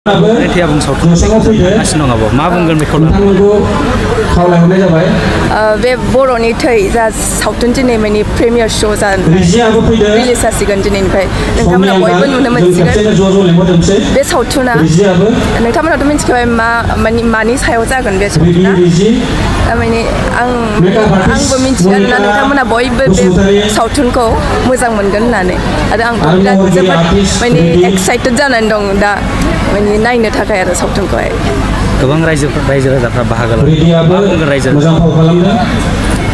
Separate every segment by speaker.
Speaker 1: Tiap sautun nasional ngabo, ma bukan bekola.
Speaker 2: बे बर'नि थै जा सावथुन दिनै माने प्रिमियार श' रिलिज जासिगोन दिनैनिफ्राय नोंथांमोना बयबो नुनो मोनसिगोन बे सावथुना नोंथांमोनाथ' मिथिखाबाय मानि सायाव जागोन बे सावथुना माने आंबो मिथियो आरोना नोंथांमोना बयबो बे सावथुनखौ मोजां मोनगोन होननानै आरो आंथ' बिराद जोबोद माने एक्साइटेड जानानै दं दा माने नायनो थाखाय आरो सावथुनखौहाय
Speaker 1: गोबां रायजो राजाफ्रा बाहागो लादों रायजो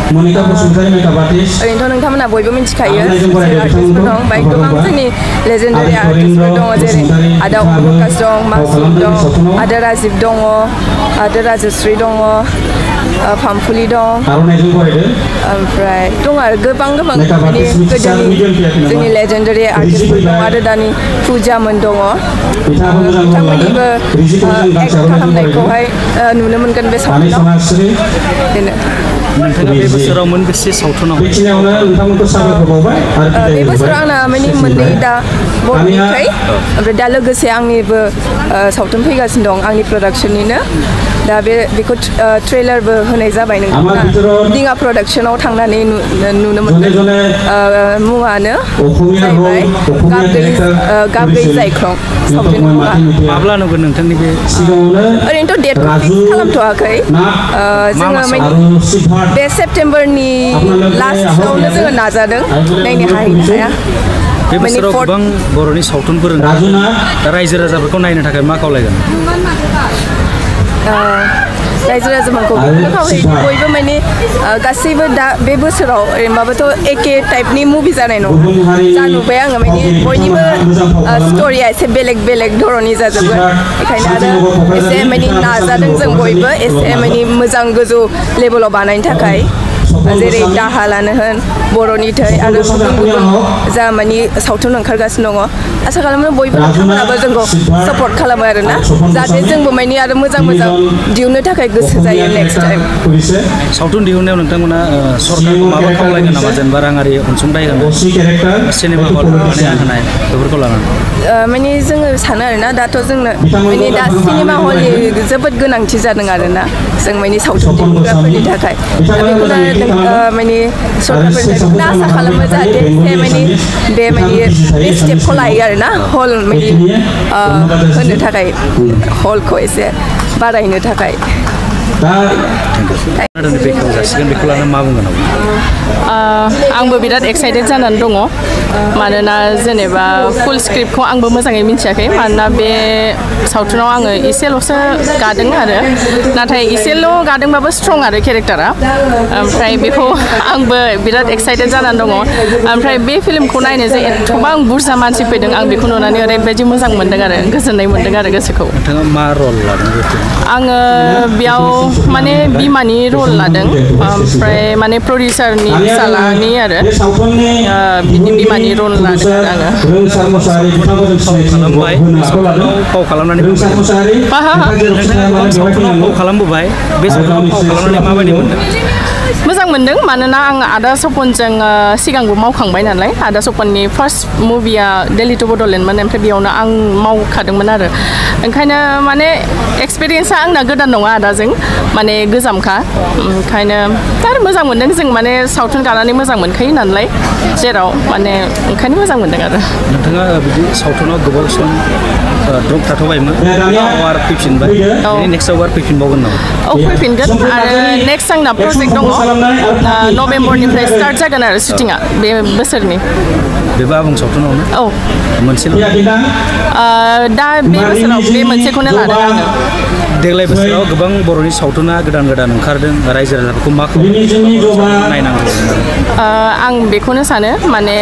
Speaker 2: ओरैनोथ' नोंथांमोना बयबो मिथिखायो आर्टिस्टफोर दं ओमफ्राय गोबां जोंनि लेजेन्डारि आर्टिस्टफोर दङ जेरै आदा प्रकाश दं मासुम दं आदा राजिब दङ आदा राजश्री दङ फामफुलि दं ओमफ्राय दं आरो गोबां माने गोदोनि जोंनि लेजेन्डारि आर्टिस्टफोर दं आरो दानि फुजामोन दङ बिथांमोननिबो एक्ट खालामनायखौहाय नुनो मोनगोन बे सावथुनाव बेनो
Speaker 1: नोंथाङा बे बोसोराव मोनबेसे सावथुनाव बे
Speaker 2: बोसोराव आंना माने मोननै दा बर'नि थै ओमफ्राय दा लोगोसे आंनिबो सावथुन फैगासिनो दं आंनि प्रडाक्शननिनो दा बेखौ ट्रेलारबो होनाय जाबाय नोंथाङा दिङा प्रडाक्शनाव थांनानै नुनो मोनगोन मुङानो जाहैबाय गाबै जायख्लं सावथुन मुङा
Speaker 1: माब्ला नुगोन नोंथांनि बे
Speaker 2: ओरैनोथ' डेटखौ फिक्स खालामथ'वाखै जोङो माने बे सेप्तेम्बरनि लास्टआवनो जोङो नाजादों नायनो हाया
Speaker 1: बे बोसोराव गोबां बर'नि सावथुनफोर दा रायजो राजाफोरखौ नायनो थाखाय मा खावलायगोन
Speaker 2: रायजो राजाफोरखौ बयबो माने गासैबो दा बे बोसोराव ओरैनोबाबोथ' एखे टाइपनि मुभि जानाय नङा जा नुबाय आङो माने बयनिबो स्ट'रिया एसे बेलेग बेलेग धरननि जाजोबगोन बेखायनो आरो एसे माने नाजादों जों बयबो एसे माने मोजां गोजौ लेभेलाव बानायनो थाखाय जेरै दाहालानो होन बर'नि थै आरो गुबुन गुबुन जा माने सावथुन ओंखारगासिनो दङ आसा खालामो बयबो नोंथांमोनाबो जोंखौ सापर्ट खालामो आरोना जाहाथे जोंबो माने आरो मोजां दिहुननो थाखाय गोसो जायो नेक्स्ट टाइम
Speaker 1: सावथुन दिहुननायाव नोंथांमोना सरकारखौ माबा खावलायगोन नामा जेनेबा राङारि अनसुंथाइ होनाय सिनेमा हल होनाय बेफोरखौ लानानै
Speaker 2: माने जोङो सानो आरोना दाथ' जोंनो माने दा सिनेमा हलनि जोबोद गोनांथि जादों आरोना जों माने सावथुन दिहुनग्राफोरनि थाखाय माने सरकारफोरनिफ्राय आसा खालामो जाहाथे माने बे स्टेपखौ लायो आरोना हल माने होनो थाखाय हलखौ एसे बारायनो थाखाय
Speaker 3: आंबो बिराद एक्साइटेड जानानै दङ मानोना जेनेबा फुल स्क्रिप्टखौ आंबो मोजाङै मिथियाखै मानोना बे सावथुनाव आङो एसेल'सो गादों आरो नाथाय एसेल' गादोंबाबो स्ट्रं आरो केरेक्टारा ओमफ्राय बेखौ आंबो बिराद एक्साइटेड जानानै दङ ओमफ्राय बे फिल्मखौ नायनो जे एथ'बां बुरजा मानसि फैदों आं बेखौ नुनानै ओरैबायदि मोजां मोनदों आरो गोजोननाय मोनदों आरो गोसोखौ
Speaker 1: नोंथाङा मा रल लादों
Speaker 3: आङो बेयाव माने बिमानि रल लादों ओमफ्राय माने प्रडिउसारनि फिसालानि आरो बिनि बिमानि रल लादों आरो आङो
Speaker 1: फाव खालामनानै खालामबोबाय बे सावथुनाव फाव खालामनानै माबायदि मोनदों
Speaker 3: मोजां मोनदों मानोना आं आदा सपनजों सिगांबो मावखांबाय नालाय आदा सपननि फार्स्ट मुभिया दिल्ली टु बड'लेण्डमोन ओमफ्राय बेयावनो आं मावखादोंमोन आरो ओंखायनो माने एक्सपिरियेन्सआ आंना गोदान नङा आदाजों माने गोजामखा ओंखायनो आरो मोजां मोनदों जों माने सावथुन गानानै मोजां मोनखायो नालाय जेराव माने ओंखायनो मोजां मोनदों आरो
Speaker 1: नोंथाङा बिदि सावथुनाव गोबाव सम द्रप थाथ'बायमोन आरो फैफिनबाय नेक्स्टआव आरो फैफिनबावगोन नामा
Speaker 3: औ फैफिनगोन आरो नेक्स्ट आंना प्रजेक्ट दङ नभेम्बरनिफ्राय स्टार्ट जागोन आरो शुटिंआ बे बोसोरनि
Speaker 1: बेबो आबुं सावथुनावनो
Speaker 3: औ
Speaker 1: मोनसेल'
Speaker 3: दा बे बोसोराव बे मोनसेखौनो लादों आङो
Speaker 1: देग्लाय बोसोराव गोबां बर'नि सावथुना गोदान ओंखारदों रायजो राजाफोरखौ मा नायनांगौ
Speaker 3: आं बेखौनो सानो माने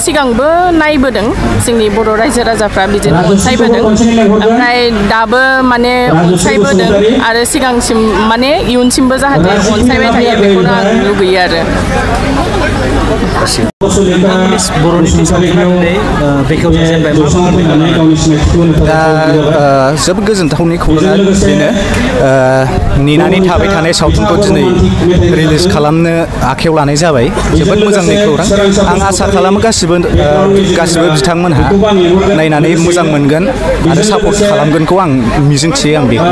Speaker 3: सिगांबो नायबोदों जोंनि बर' रायजो राजाफ्रा बिदिनो अनसायबोदों ओमफ्राय दाबो माने अनसायबोदों आरो सिगांसिम माने इयुनसिमबो जाहाथे अनसायबाय थायो बेखौनो आं लुबैयो आरो
Speaker 1: बर'नि सावथुना दिनै बेखेवजानो जेनबाय मा
Speaker 4: दा जोबोद गोजोनथावनि खौराङा बेनो नेनानै थाबाय थानाय सावथुनखौ दिनै रिलिज खालामनो आखायाव लानाय जाबाय जोबोद मोजांनि खौरां आं आसा खालामो गासिबो बिथांमोनहा नायनानै मोजां मोनगोन आरो सापर्ट खालामगोनखौ आं मिजिंथियो आं बेखौ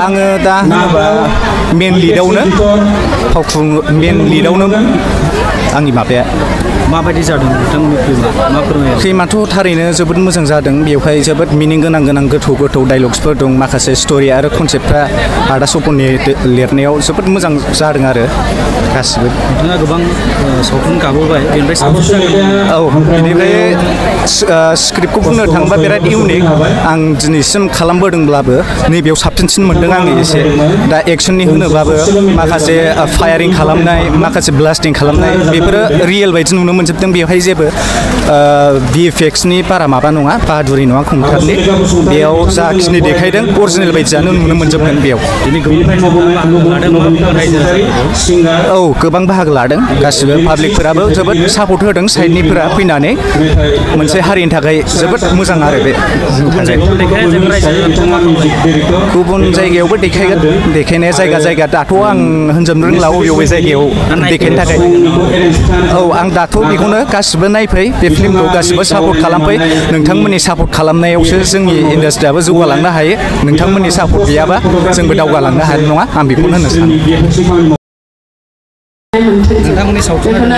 Speaker 4: आङो दा होनोबा मेन लिडआवनो आंनि माबाया
Speaker 1: माबायदि जादों नोंथांनि फिल्मा मा फोरमायो
Speaker 4: फिल्माथ' थारैनो जोबोद मोजां जादों बेवहाय जोबोद मिनिं गोनां गोथौ डायलग्सफोर दं माखासे स्ट'रि आरो कनसेप्टफ्रा आदा सपननि लिरनायाव जोबोद मोजां जादों आरो गासिबो
Speaker 1: नोंथाङा गोबां सावथुन गाबोबाय बेनिफ्राय
Speaker 4: औ बेनिफ्राय स्क्रिप्टखौ बुंनो थाङोबा बिराद इउनिक आं दिनैसिम खालामबोदोंब्लाबो नैबेयाव साबसिन मोनदों आङो एसे दा एक्सननि होनोबाबो माखासे फायारिं खालामनाय माखासे ब्लास्टिं खालामनाय बेफोरो रियेल बायदि नुनो मोनजोबदों बेवहाय जेबो VFXनि बारा माबा नङा बाहादुरि नङा कम्पिउटारनि बेयाव जाखिनि देखायदों अरिजिनेल बायदियानो नुनो मोनजोबगोन बेयाव औ गोबां बाहागो लादों गासिबो पाब्लिकफोराबो जोबोद सापर्ट होदों साइडनिफोरा फैनानै मोनसे हारिनि थाखाय जोबोद मोजां आरो बे गुबुन जायगायावबो देखायगोन देखायनाया जायगा दाथ' आं होनजोबनो रोंला बबे जायगायाव देखायनो थाखाय औ आं दाथ' बेखौनो गासिबो नायफै बे फिल्मखौ गासिबो सापर्ट खालामफै नोंथांमोननि सापर्ट खालामनायावसो जोंनि इन्डास्ट्रियाबो जौगालांनो हायो नोंथांमोननि सापर्ट गैयाबा जोंबो दावगालांनो हानाय नङा आं बेखौनो होननो सानो
Speaker 1: नोंथांमोननि सावथुना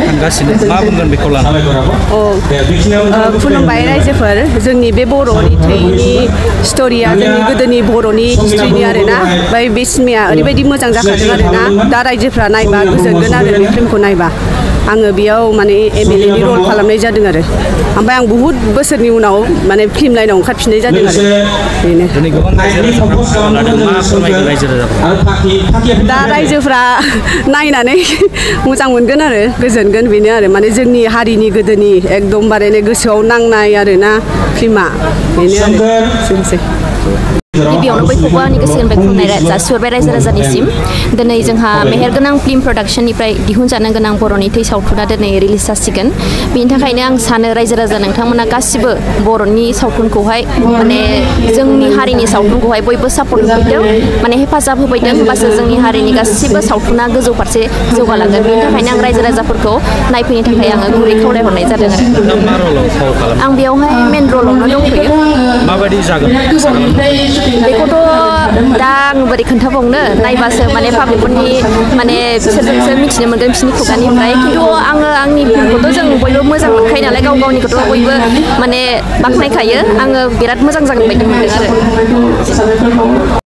Speaker 1: थांगासिनो मा बुंगोन बेखौ लानानै
Speaker 5: खुलुमबाय रायजोफोर जोंनि बे बर'नि थैनि स्ट'रिया जोंनि गोदोनि बर'नि हिस्ट्रिनि आरोना ओमफ्राय बे सिनेमाया ओरैबायदि मोजां जाखादों आरोना दा रायजोफ्रा नायबा गोजोनगोन आरो बे फिल्मखौ नायबा आङो बेयाव माने MLA नि रल खालामनाय जादों आरो ओमफ्राय आं बुहुत बोसोरनि उनाव माने फिल्म लाइनाव ओंखारफिननाय जादों आरो बेनो दा रायजोफ्रा नायनानै मोजां मोनगोन आरो गोजोनगोन बेनो आरो माने जोंनि हारिनि गोदोनि एकदमबारे गोसोआव नांनाय आरोना फिल्मा बेनो आरो एसेनोसै
Speaker 6: गिबियावनो बयखौबो आंनि गोसो गोरबोनिफ्राय जासिहरबाय रायजो राजानिसिम दिनै जोंहा मेहेरगोनां फिल्म प्रडाक्शननिफ्राय दिहुनजानो गोनां बर'नि थै सावथुना दिनै रिलिज जासिगोन बेनि थाखायनो आं सानो रायजो राजा नोंथांमोना गासिबो बर'नि सावथुनखौहाय माने जोंनि हारिनि सावथुनखौहाय बयबो सापर्ट होफैदों माने हेफाजाब होफैदों होमबासो जोंनि हारिनि गासिबो सावथुना गोजौ फारसे जौगालांगोन बेनि थाखायनो आं रायजो राजाफोरखौ नायफैनो थाखाय आङो गुरै खावलायहरनाय जादों आरो आं बेयावहाय मेन रलावनो दंफैयो
Speaker 1: माबायदि जागोन
Speaker 6: बेखौथ' दा आं बोरै खोन्थाबावनो नायबासो माने पाब्लिकफोरनि माने बिसोरजोंसो मिथिनो मोनगोन बिसोरनि खुगानिफ्राय खिन्थु आङो आंनि फिल्मखौथ' जों बयबो मोजां मोनखायो नालाय गाव गावनिखौथ' बयबो माने बाख्नायखायो आङो बिराद मोजां जागोन बायदि मोनदों आरो